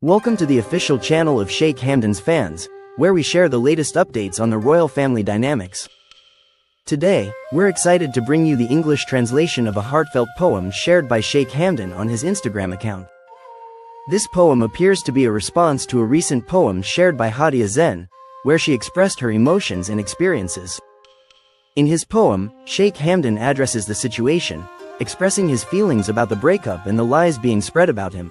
Welcome to the official channel of Sheikh Hamdan's fans, where we share the latest updates on the royal family dynamics. Today, we're excited to bring you the English translation of a heartfelt poem shared by Sheikh Hamdan on his Instagram account. This poem appears to be a response to a recent poem shared by Hadia Zen, where she expressed her emotions and experiences. In his poem, Sheikh Hamdan addresses the situation, expressing his feelings about the breakup and the lies being spread about him.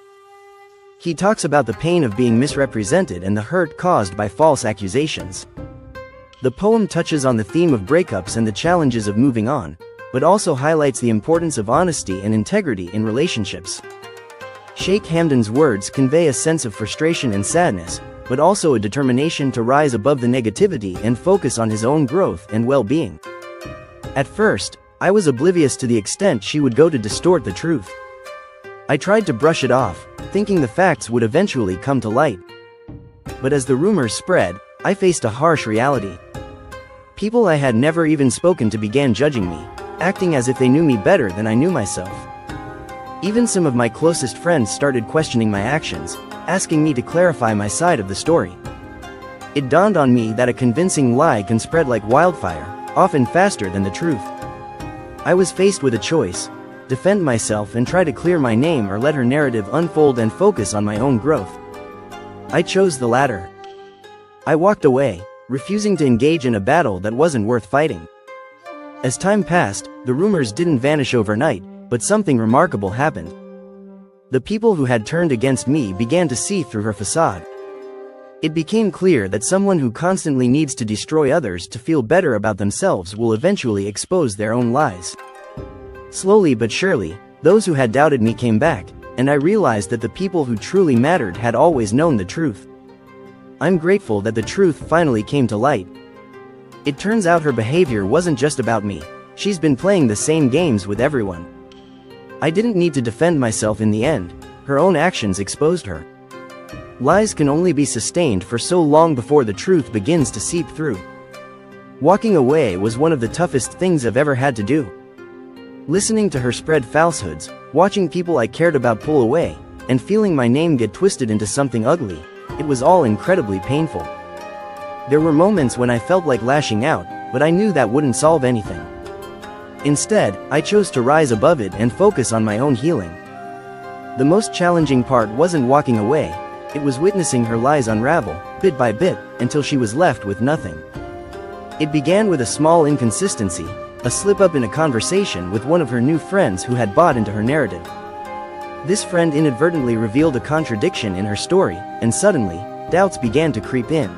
He talks about the pain of being misrepresented and the hurt caused by false accusations. The poem touches on the theme of breakups and the challenges of moving on, but also highlights the importance of honesty and integrity in relationships. Sheikh Hamdan's words convey a sense of frustration and sadness, but also a determination to rise above the negativity and focus on his own growth and well-being. At first, I was oblivious to the extent she would go to distort the truth. I tried to brush it off, thinking the facts would eventually come to light. But as the rumors spread, I faced a harsh reality. People I had never even spoken to began judging me, acting as if they knew me better than I knew myself. Even some of my closest friends started questioning my actions, asking me to clarify my side of the story. It dawned on me that a convincing lie can spread like wildfire, often faster than the truth. I was faced with a choice: defend myself and try to clear my name, or let her narrative unfold and focus on my own growth. I chose the latter. I walked away, refusing to engage in a battle that wasn't worth fighting. As time passed, the rumors didn't vanish overnight, but something remarkable happened. The people who had turned against me began to see through her facade. It became clear that someone who constantly needs to destroy others to feel better about themselves will eventually expose their own lies. Slowly but surely, those who had doubted me came back, and I realized that the people who truly mattered had always known the truth. I'm grateful that the truth finally came to light. It turns out her behavior wasn't just about me. She's been playing the same games with everyone. I didn't need to defend myself in the end. Her own actions exposed her. Lies can only be sustained for so long before the truth begins to seep through. Walking away was one of the toughest things I've ever had to do. Listening to her spread falsehoods, watching people I cared about pull away, and feeling my name get twisted into something ugly, it was all incredibly painful. There were moments when I felt like lashing out, but I knew that wouldn't solve anything. Instead, I chose to rise above it and focus on my own healing. The most challenging part wasn't walking away, it was witnessing her lies unravel, bit by bit, until she was left with nothing. It began with a small inconsistency, a slip-up in a conversation with one of her new friends who had bought into her narrative. This friend inadvertently revealed a contradiction in her story, and suddenly, doubts began to creep in.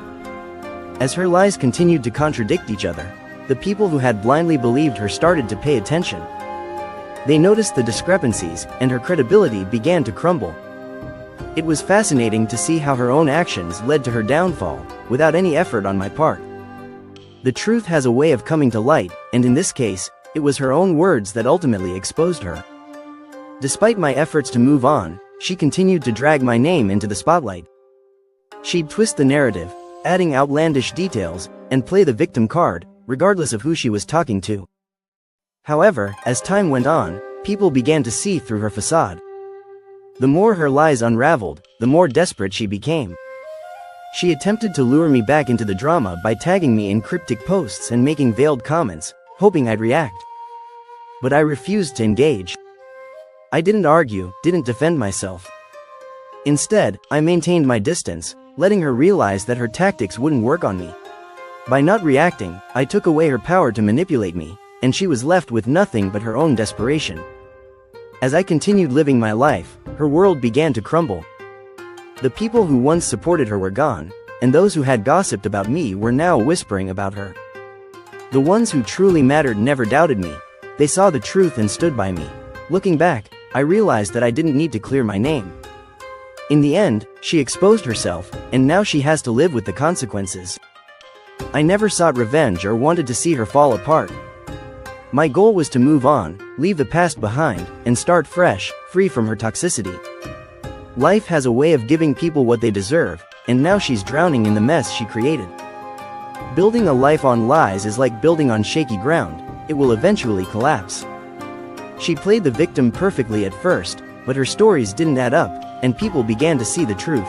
As her lies continued to contradict each other, the people who had blindly believed her started to pay attention. They noticed the discrepancies, and her credibility began to crumble. It was fascinating to see how her own actions led to her downfall, without any effort on my part. The truth has a way of coming to light, and in this case, it was her own words that ultimately exposed her. Despite my efforts to move on, she continued to drag my name into the spotlight. She'd twist the narrative, adding outlandish details, and play the victim card, regardless of who she was talking to. However, as time went on, people began to see through her facade. The more her lies unraveled, the more desperate she became. She attempted to lure me back into the drama by tagging me in cryptic posts and making veiled comments, hoping I'd react. But I refused to engage. I didn't argue, didn't defend myself. Instead, I maintained my distance, letting her realize that her tactics wouldn't work on me. By not reacting, I took away her power to manipulate me, and she was left with nothing but her own desperation. As I continued living my life, her world began to crumble. The people who once supported her were gone, and those who had gossiped about me were now whispering about her. The ones who truly mattered never doubted me. They saw the truth and stood by me. Looking back, I realized that I didn't need to clear my name. In the end, she exposed herself, and now she has to live with the consequences. I never sought revenge or wanted to see her fall apart. My goal was to move on, leave the past behind, and start fresh, free from her toxicity. Life has a way of giving people what they deserve, and now she's drowning in the mess she created. Building a life on lies is like building on shaky ground. It will eventually collapse. She played the victim perfectly at first, but her stories didn't add up, and people began to see the truth.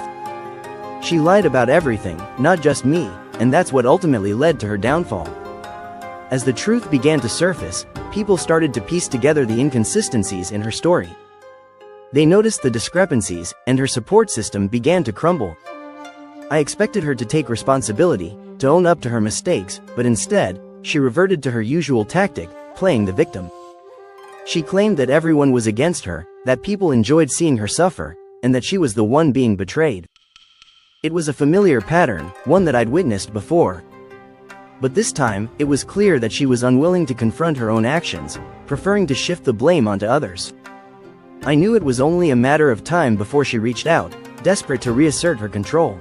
She lied about everything, not just me, and that's what ultimately led to her downfall. As the truth began to surface, people started to piece together the inconsistencies in her story. They noticed the discrepancies, and her support system began to crumble. I expected her to take responsibility, to own up to her mistakes, but instead, she reverted to her usual tactic, playing the victim. She claimed that everyone was against her, that people enjoyed seeing her suffer, and that she was the one being betrayed. It was a familiar pattern, one that I'd witnessed before. But this time, it was clear that she was unwilling to confront her own actions, preferring to shift the blame onto others. I knew it was only a matter of time before she reached out, desperate to reassert her control.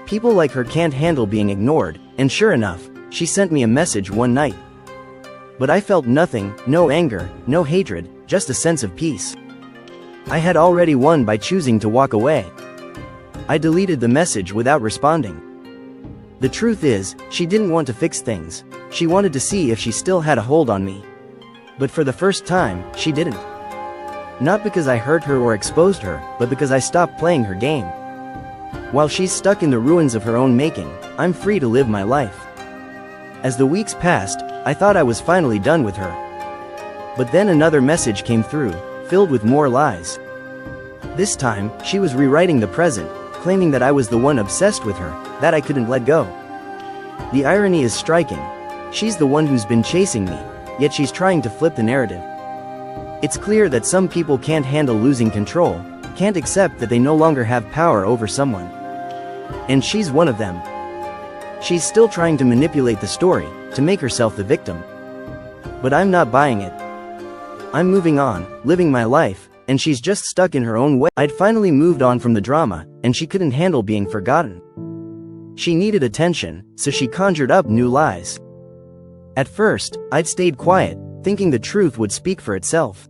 People like her can't handle being ignored, and sure enough, she sent me a message one night. But I felt nothing, no anger, no hatred, just a sense of peace. I had already won by choosing to walk away. I deleted the message without responding. The truth is, she didn't want to fix things. She wanted to see if she still had a hold on me. But for the first time, she didn't. Not because I hurt her or exposed her, but because I stopped playing her game. While she's stuck in the ruins of her own making, I'm free to live my life. As the weeks passed, I thought I was finally done with her. But then another message came through, filled with more lies. This time, she was rewriting the present, claiming that I was the one obsessed with her, that I couldn't let go. The irony is striking. She's the one who's been chasing me, yet she's trying to flip the narrative. It's clear that some people can't handle losing control, can't accept that they no longer have power over someone. And she's one of them. She's still trying to manipulate the story, to make herself the victim. But I'm not buying it. I'm moving on, living my life, and she's just stuck in her own way. I'd finally moved on from the drama, and she couldn't handle being forgotten. She needed attention, so she conjured up new lies. At first, I'd stayed quiet, thinking the truth would speak for itself.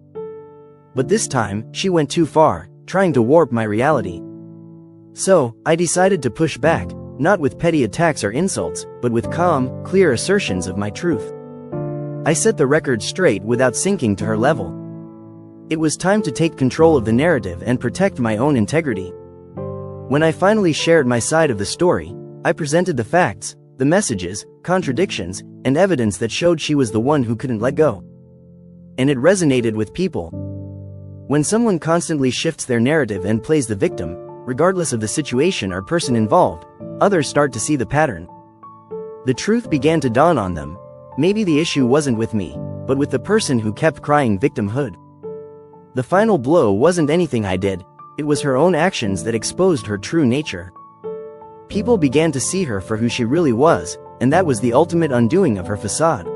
But this time, she went too far, trying to warp my reality. So, I decided to push back, not with petty attacks or insults, but with calm, clear assertions of my truth. I set the record straight without sinking to her level. It was time to take control of the narrative and protect my own integrity. When I finally shared my side of the story, I presented the facts, the messages, contradictions, and evidence that showed she was the one who couldn't let go. And it resonated with people. When someone constantly shifts their narrative and plays the victim, regardless of the situation or person involved, others start to see the pattern. The truth began to dawn on them. Maybe the issue wasn't with me, but with the person who kept crying victimhood. The final blow wasn't anything I did, it was her own actions that exposed her true nature. People began to see her for who she really was, and that was the ultimate undoing of her facade.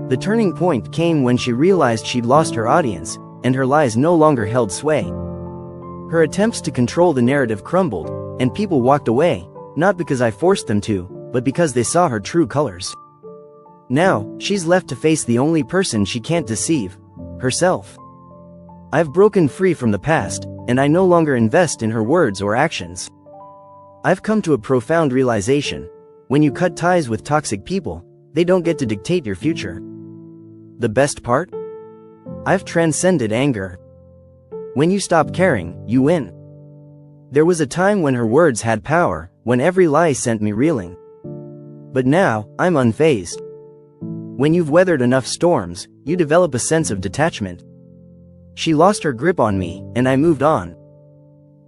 The turning point came when she realized she'd lost her audience, and her lies no longer held sway. Her attempts to control the narrative crumbled, and people walked away, not because I forced them to, but because they saw her true colors. Now, she's left to face the only person she can't deceive, herself. I've broken free from the past, and I no longer invest in her words or actions. I've come to a profound realization. When you cut ties with toxic people, they don't get to dictate your future. The best part? I've transcended anger. When you stop caring, you win. There was a time when her words had power, when every lie sent me reeling. But now, I'm unfazed. When you've weathered enough storms, you develop a sense of detachment. She lost her grip on me, and I moved on.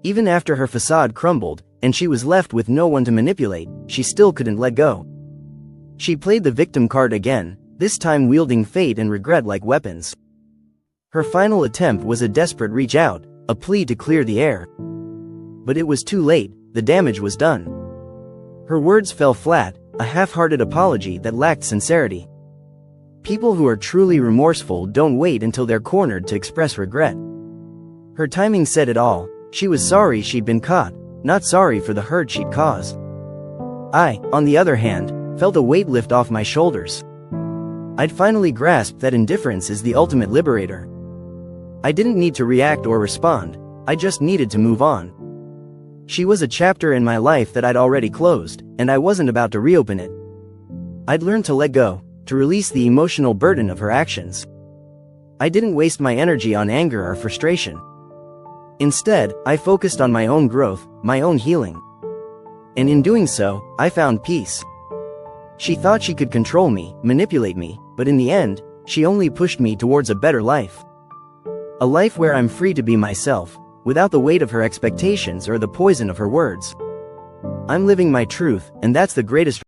Even after her facade crumbled, and she was left with no one to manipulate, she still couldn't let go. She played the victim card again, this time wielding fate and regret like weapons. Her final attempt was a desperate reach out, a plea to clear the air. But it was too late, the damage was done. Her words fell flat, a half-hearted apology that lacked sincerity. People who are truly remorseful don't wait until they're cornered to express regret. Her timing said it all. She was sorry she'd been caught, not sorry for the hurt she'd caused. I, on the other hand, felt a weight lift off my shoulders. I'd finally grasped that indifference is the ultimate liberator. I didn't need to react or respond, I just needed to move on. She was a chapter in my life that I'd already closed, and I wasn't about to reopen it. I'd learned to let go, to release the emotional burden of her actions. I didn't waste my energy on anger or frustration. Instead, I focused on my own growth, my own healing. And in doing so, I found peace. She thought she could control me, manipulate me, but in the end, she only pushed me towards a better life. A life where I'm free to be myself, without the weight of her expectations or the poison of her words. I'm living my truth, and that's the greatest